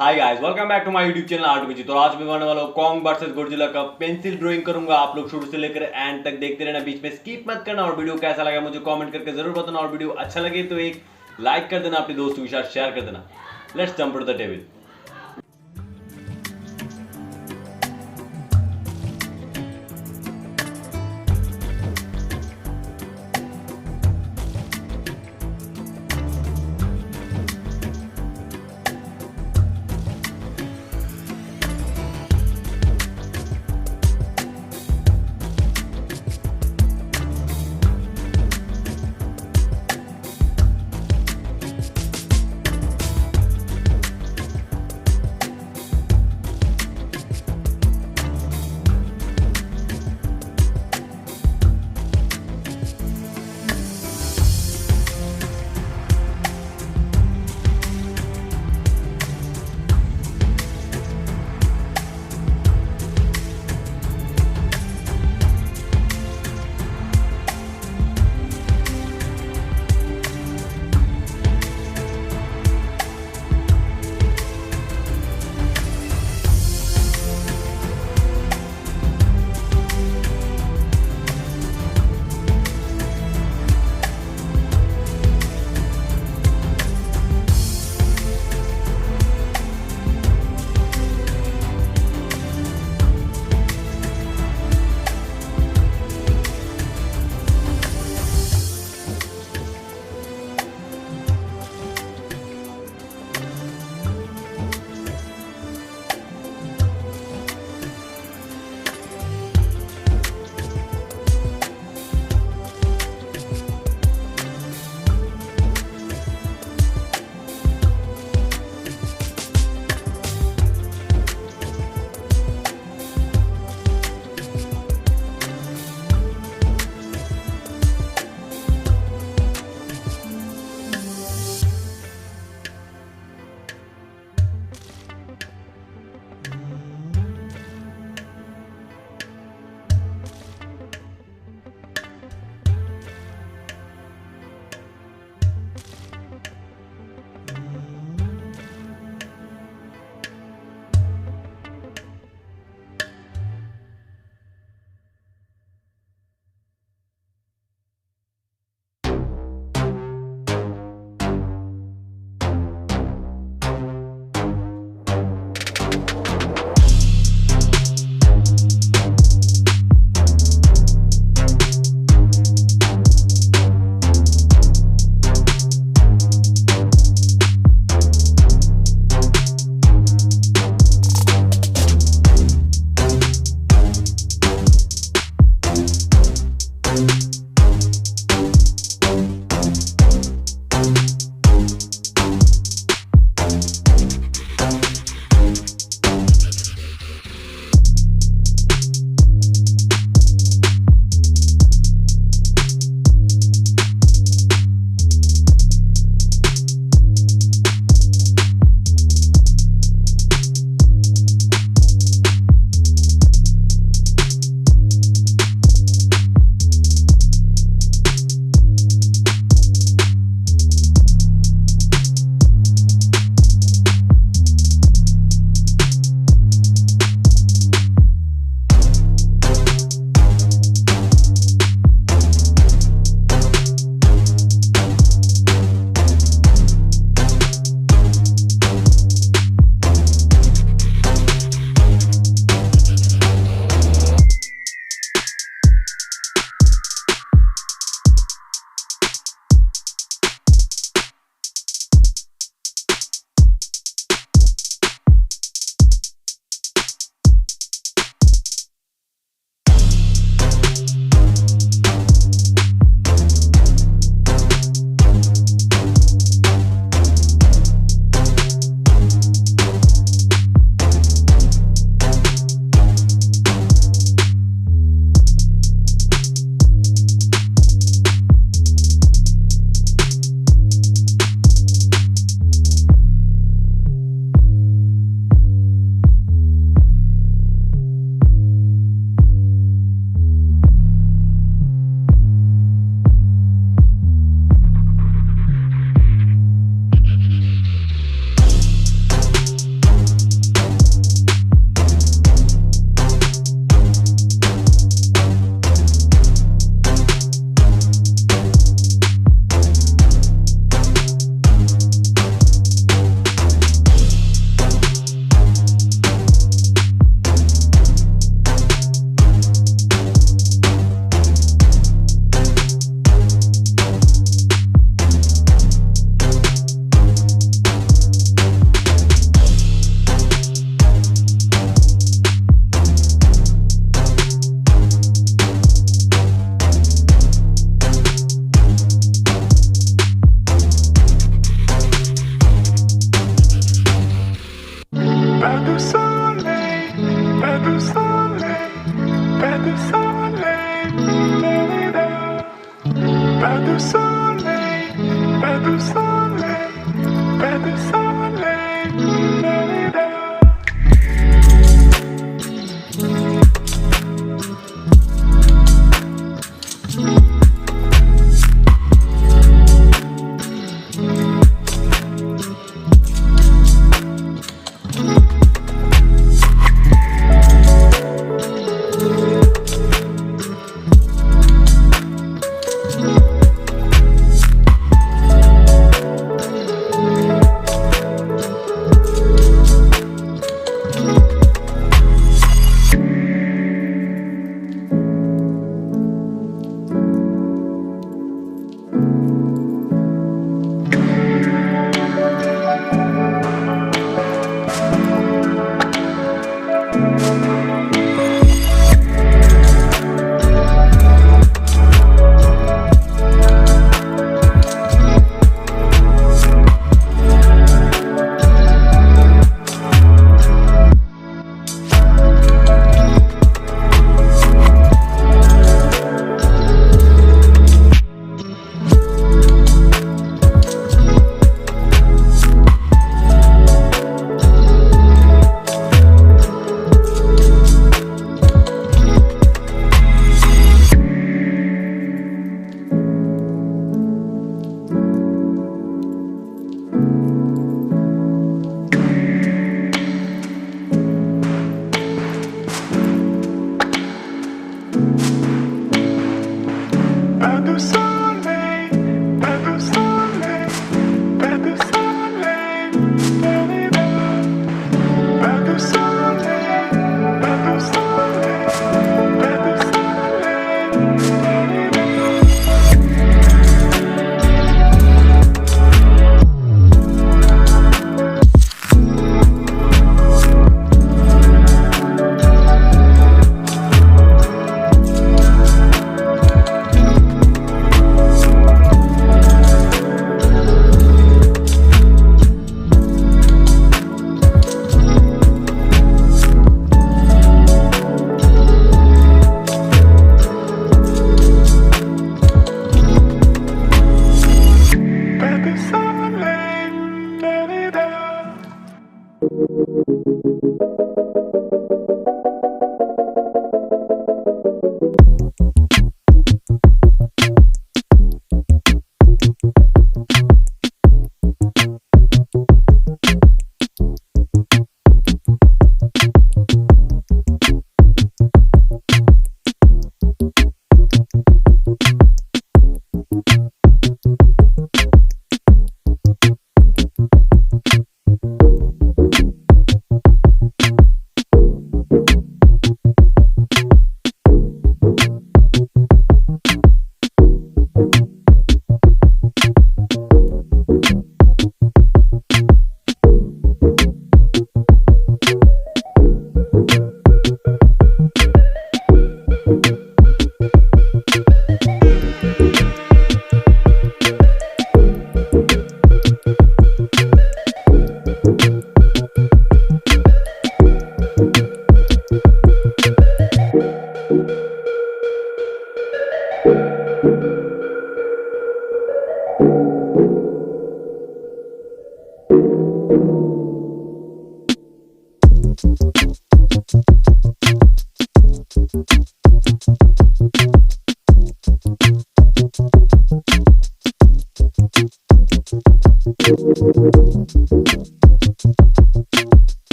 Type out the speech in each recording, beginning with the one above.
Hi guys, welcome back to my YouTube channel Abhijit. तो आज मैं बनाने वाला हूँ कॉन्ग वर्सेस गॉडजिला का पेंसिल ड्राइंग करूंगा। आप लोग शुरू से लेकर एंड तक देखते रहना, बीच में स्किप मत करना। और वीडियो कैसा लगा मुझे कमेंट करके जरूर बताना। और वीडियो अच्छा लगे तो एक लाइक कर देना, अपने दोस्तों के साथ शेयर कर देना। Let's jump to the table.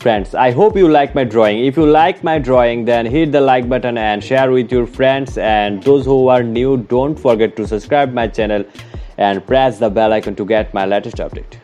Friends, I hope you like my drawing. If you like my drawing, then hit the like button and share with your friends. And those who are new, don't forget to subscribe my channel and press the bell icon to get my latest update.